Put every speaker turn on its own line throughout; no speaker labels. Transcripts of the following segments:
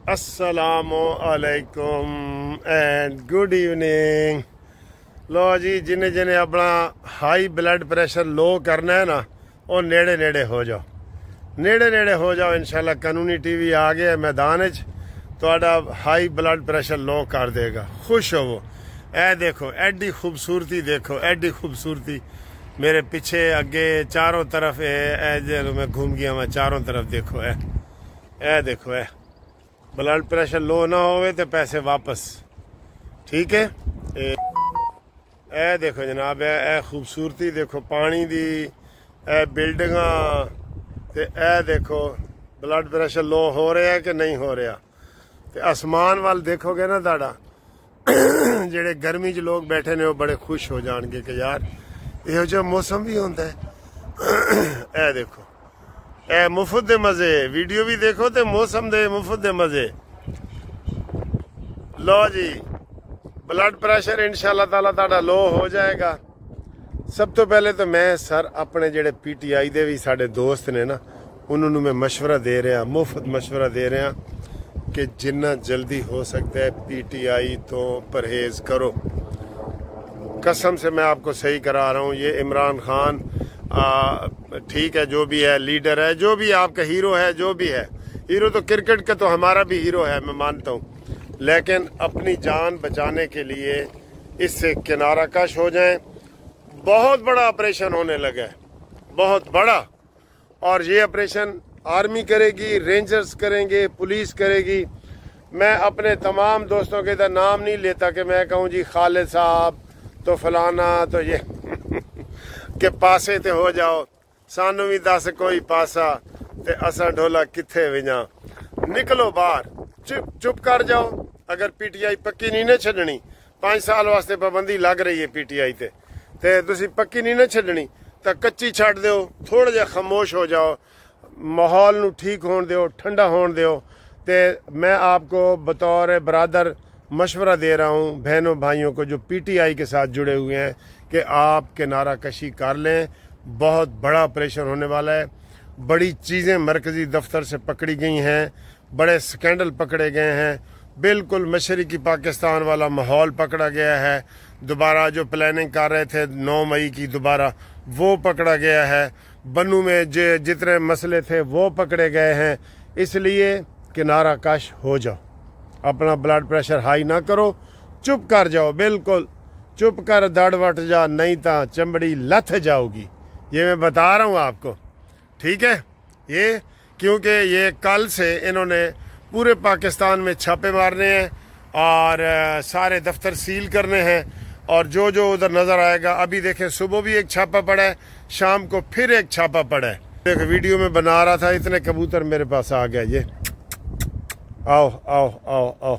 अस्सलामु अलैकुम and good evening. लो जी, जिन्हें जिन्हें अपना हाई ब्लड प्रेशर लो करना है ना, वो नेड़े नेड़े हो जाओ, नेड़े नेड़े हो जाओ। इंशाल्लाह कानूनी टीवी आ गया मैदान च, थोड़ा हाई ब्लड प्रेशर लो कर देगा। खुश हो वो। ए देखो एडी खूबसूरती, देखो एडी खूबसूरती मेरे पीछे अगे चारों तरफ है। मैं घूम गया मैं चारों तरफ, देखो ए देखो ब्लड प्रेशर लो ना होवे तो पैसे वापस, ठीक है। ए देखो जनाब, ए खूबसूरती देखो पानी दी, ए बिल्डिंगा ते ए देखो ब्लड प्रेशर लो हो रहा है कि नहीं हो रहा। ते आसमान वाल देखोगे ना ताड़ा जेड़े गर्मी च लोग बैठे ने वो बड़े खुश हो जाएंगे कि यार यहो जिहा मौसम भी होता है। ए देखो ए मुफ्त दे मजे, वीडियो भी देखो ते मौसम दे मुफ्त दे मजे। लो जी, ब्लड प्रेशर इंशाल्लाह ताला ताड़ा लो हो जाएगा। सब तो पहले तो मैं सर अपने जेड़े पीटीआई दे भी साडे दोस्त ने ना, उन्होंने मैं मशवरा दे रहा, मुफ्त मशवरा दे रहा कि जिन्ना जल्दी हो सकता है पीटीआई तो परहेज करो। कसम से मैं आपको सही करा रहा हूँ। ये इमरान खान ठीक है, जो भी है लीडर है, जो भी आपका हीरो है, जो भी है हीरो, तो क्रिकेट का तो हमारा भी हीरो है, मैं मानता हूँ। लेकिन अपनी जान बचाने के लिए इससे किनारा कश हो जाएं। बहुत बड़ा ऑपरेशन होने लगा है, बहुत बड़ा। और ये ऑपरेशन आर्मी करेगी, रेंजर्स करेंगे, पुलिस करेगी। मैं अपने तमाम दोस्तों के इधर नाम नहीं लेता कि मैं कहूँ जी खालिद साहब तो फलाना तो ये के पासे ते हो जाओ, सानू भी दस कोई पासा ते असा ढोला किथे विजा। निकलो बाहर, चुप कर जाओ। अगर पीटीआई पक्की नहीं ना छड़नी, 5 साल वास्ते पाबंदी लग रही है पीटीआई ते तुसी पक्की नहीं ना छड़नी तो कच्ची छड़ दो, थोड़ा जिहा खामोश हो जाओ, माहौल नू ठीक होने दो, ठंडा होने दो। ते मैं आपको बतौर बरादर मशवरा दे रहा हूँ बहनों भाइयों को जो पीटीआई के साथ जुड़े हुए हैं कि आप किनारा कशी कर लें। बहुत बड़ा ऑपरेशन होने वाला है। बड़ी चीज़ें मरकजी दफ्तर से पकड़ी गई हैं, बड़े स्कैंडल पकड़े गए हैं, बिल्कुल मशरकी पाकिस्तान वाला माहौल पकड़ा गया है। दोबारा जो प्लानिंग कर रहे थे 9 मई की, दोबारा वो पकड़ा गया है। बन्नू में जितने मसले थे वो पकड़े गए हैं। इसलिए किनारा कश हो जाओ, अपना ब्लड प्रेशर हाई ना करो, चुप कर जाओ, बिल्कुल चुप कर दड़ वट जा, नहीं तो चमड़ी लथ जाओगी। ये मैं बता रहा हूँ आपको, ठीक है। ये क्योंकि ये कल से इन्होंने पूरे पाकिस्तान में छापे मारने हैं और सारे दफ्तर सील करने हैं, और जो जो उधर नज़र आएगा। अभी देखें सुबह भी एक छापा पड़ा है, शाम को फिर एक छापा पड़ा है। देखो वीडियो में बना रहा था, इतने कबूतर मेरे पास आ गए। ये आओ आओ आओ आओ,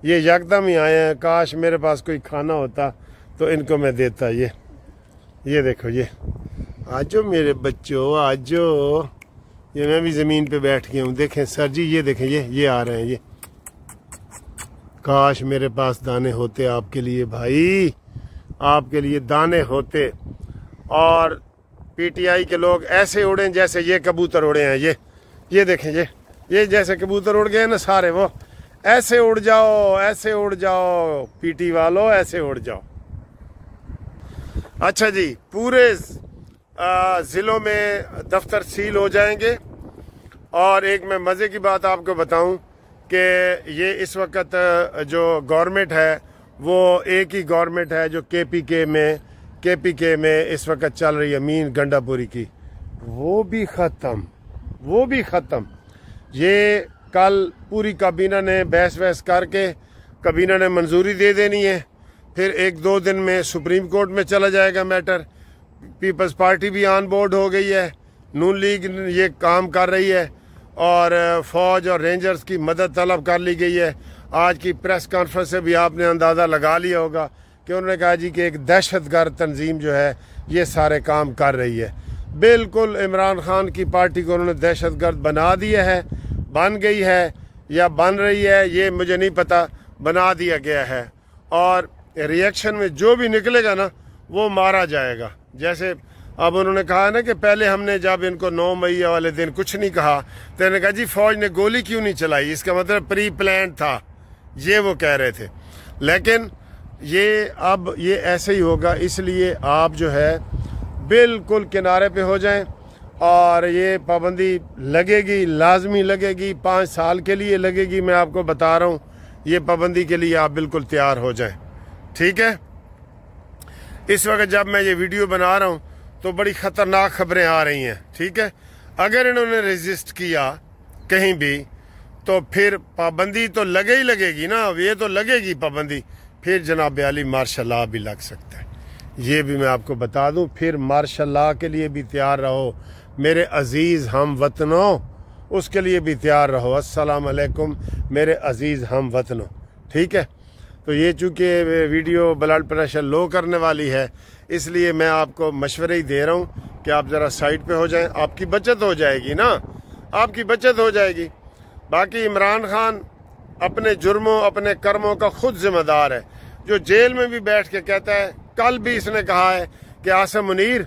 ये यकदम ही आए हैं। काश मेरे पास कोई खाना होता तो इनको मैं देता। ये देखो, ये आजो मेरे बच्चों आजो। ये मैं भी ज़मीन पे बैठ गया हूँ। देखें सर जी, ये देखें, ये आ रहे हैं। ये काश मेरे पास दाने होते आपके लिए भाई, आपके लिए दाने होते। और पीटीआई के लोग ऐसे उड़े जैसे ये कबूतर उड़े हैं। ये देखें, ये जैसे कबूतर उड़ गए ना सारे, वो ऐसे उड़ जाओ, ऐसे उड़ जाओ पीटी वालों, ऐसे उड़ जाओ। अच्छा जी, पूरे ज़िलों में दफ्तर सील हो जाएंगे। और एक मैं मज़े की बात आपको बताऊं कि ये इस वक्त जो गवर्नमेंट है वो एक ही गवर्नमेंट है जो केपीके में इस वक्त चल रही है, मीन गंडापुरी की, वो भी ख़त्म। ये कल पूरी काबीना ने बहस करके काबीना ने मंजूरी दे देनी है। फिर 1-2 दिन में सुप्रीम कोर्ट में चला जाएगा मैटर। पीपल्स पार्टी भी ऑन बोर्ड हो गई है, नून लीग ये काम कर रही है, और फौज और रेंजर्स की मदद तलब कर ली गई है। आज की प्रेस कॉन्फ्रेंस से भी आपने अंदाज़ा लगा लिया होगा कि उन्होंने कहा जी कि एक दहशतगर्द तंजीम जो है ये सारे काम कर रही है। बिल्कुल इमरान खान की पार्टी को उन्होंने दहशतगर्द बना दिया है, बन गई है या बन रही है ये मुझे नहीं पता, बना दिया गया है। और रिएक्शन में जो भी निकलेगा ना वो मारा जाएगा। जैसे अब उन्होंने कहा ना कि पहले हमने जब इनको 9 मई वाले दिन कुछ नहीं कहा तो इन्होंने कहा जी फौज ने गोली क्यों नहीं चलाई, इसका मतलब प्री प्लान था, ये वो कह रहे थे। लेकिन ये अब ये ऐसे ही होगा, इसलिए आप जो है बिल्कुल किनारे पे हो जाएं और ये पाबंदी लगेगी, लाजमी लगेगी, 5 साल के लिए लगेगी। मैं आपको बता रहा हूँ, ये पाबंदी के लिए आप बिल्कुल तैयार हो जाएं, ठीक है। इस वक्त जब मैं ये वीडियो बना रहा हूँ तो बड़ी ख़तरनाक खबरें आ रही हैं, ठीक है। अगर इन्होंने रेजिस्ट किया कहीं भी तो फिर पाबंदी तो लगे ही लगेगी ना, ये तो लगेगी पाबंदी, फिर जनाब आली मार्शल लॉ भी लग सकता है, ये भी मैं आपको बता दूं। फिर मार्शल लॉ के लिए भी तैयार रहो मेरे अजीज़ हम वतनों, उसके लिए भी तैयार रहो। अस्सलाम वालेकुम मेरे अजीज़ हम वतनों, ठीक है। तो ये चूँकि वीडियो ब्लड प्रेशर लो करने वाली है, इसलिए मैं आपको मशवरे ही दे रहा हूँ कि आप ज़रा साइड पे हो जाएं, आपकी बचत हो जाएगी ना, आपकी बचत हो जाएगी। बाकी इमरान खान अपने जुर्मों अपने कर्मों का खुद जिम्मेदार है, जो जेल में भी बैठ के कहता है, कल भी इसने कहा है कि आसिम मुनीर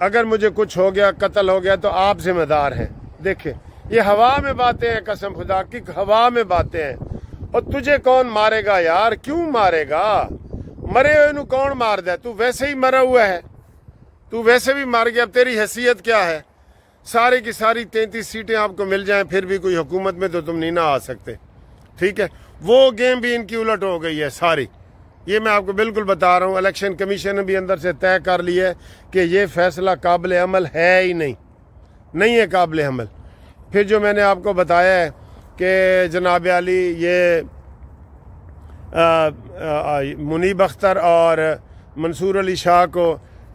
अगर मुझे कुछ हो गया, कत्ल हो गया तो आप जिम्मेदार हैं। देखे ये हवा में बातें हैं, कसम खुदा की हवा में बातें हैं। और तुझे कौन मारेगा यार, क्यों मारेगा, मरे हुए नू कौन मार दे, तू वैसे ही मरा हुआ है, तू वैसे भी मार गया, अब तेरी हैसियत क्या है। सारी की सारी 33 सीटें आपको मिल जाएं फिर भी कोई हुकूमत में तो तुम नहीं ना आ सकते, ठीक है। वो गेम भी इनकी उलट हो गई है सारी, ये मैं आपको बिल्कुल बता रहा हूँ। इलेक्शन कमीशन ने भी अंदर से तय कर लिया है कि ये फैसला काबिल अमल है ही नहीं है काबिल अमल। फिर जो मैंने आपको बताया है कि जनाब आली ये मुनीब अख्तर और मंसूर अली शाह को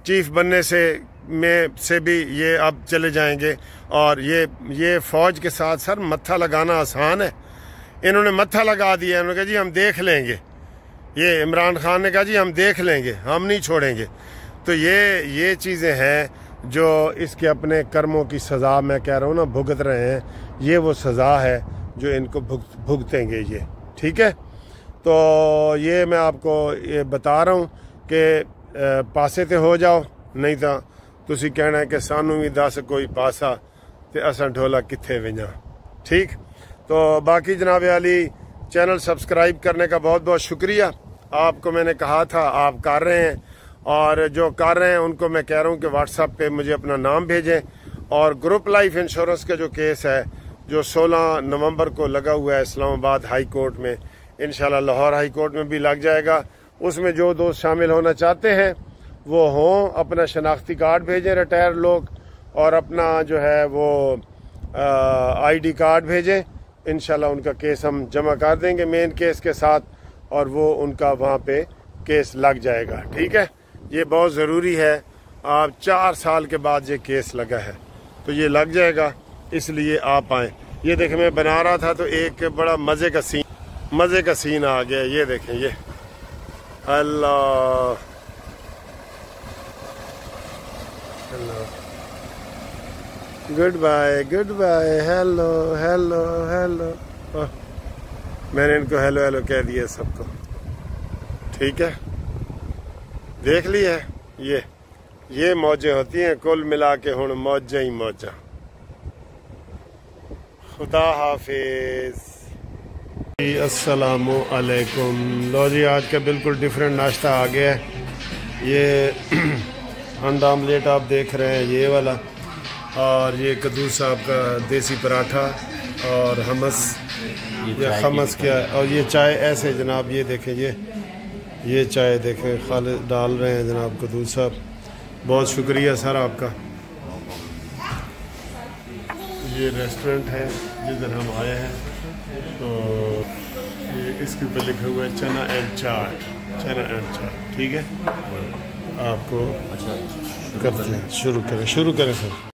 चीफ बनने से भी ये अब चले जाएंगे। और ये फौज के साथ सर मत्था लगाना आसान है, इन्होंने मत्था लगा दिया, इन्होंने कहा जी हम देख लेंगे, ये इमरान खान ने कहा जी हम देख लेंगे, हम नहीं छोड़ेंगे। तो ये चीज़ें हैं जो इसके अपने कर्मों की सज़ा, मैं कह रहा हूँ ना, भुगत रहे हैं, ये वो सज़ा है जो इनको भुगतेंगे ये, ठीक है। तो ये मैं आपको ये बता रहा हूँ कि पासे ते हो जाओ, नहीं तो तुसी कहना है कि सानू भी दस कोई पासा ते असां ढोला कित्थे विंजा, ठीक। तो बाकी जनाब आली चैनल सब्सक्राइब करने का बहुत बहुत शुक्रिया। आपको मैंने कहा था आप कर रहे हैं, और जो कर रहे हैं उनको मैं कह रहा हूँ कि व्हाट्सएप पे मुझे अपना नाम भेजें। और ग्रुप लाइफ इंश्योरेंस का जो केस है जो 16 नवंबर को लगा हुआ है इस्लामाबाद हाई कोर्ट में, इंशाल्लाह लाहौर हाई कोर्ट में भी लग जाएगा। उसमें जो दोस्त शामिल होना चाहते हैं वो हों, अपना शनाख्ती कार्ड भेजें रिटायर लोग, और अपना जो है वो ID कार्ड भेजें, इंशाल्लाह उनका केस हम जमा कर देंगे मेन केस के साथ, और वो उनका वहाँ पे केस लग जाएगा, ठीक है। ये बहुत ज़रूरी है, आप 4 साल के बाद ये केस लगा है तो ये लग जाएगा, इसलिए आप आएँ। ये देखें मैं बना रहा था तो एक बड़ा मज़े का सीन आ गया, ये देखें, ये अल्लाह goodbye hello hello hello, मैंने इनको हेलो हेलो कह दिया सबको, ठीक है। देख ली है, ये मौजें होती हैं, कुल मिला के हुण मौजा ही मौजा। खुदा हाफिज, अस्सलामु अलैकुम। लो जी आज का बिल्कुल डिफरेंट नाश्ता आ गया है। ये अंडा आमलेट आप देख रहे हैं ये वाला, और ये कद्दू साहब का देसी पराठा और हमस, ये खमस क्या है, और ये चाय ऐसे जनाब, ये देखें ये चाय देखें खालिद डाल रहे हैं जनाब कद्दू साहब, बहुत शुक्रिया सर आपका। ये रेस्टोरेंट है जिधर हम आए हैं, तो ये इसके ऊपर लिखा हुआ है चना एंड चाट, ठीक है। आपको करते हैं, शुरू करें सर।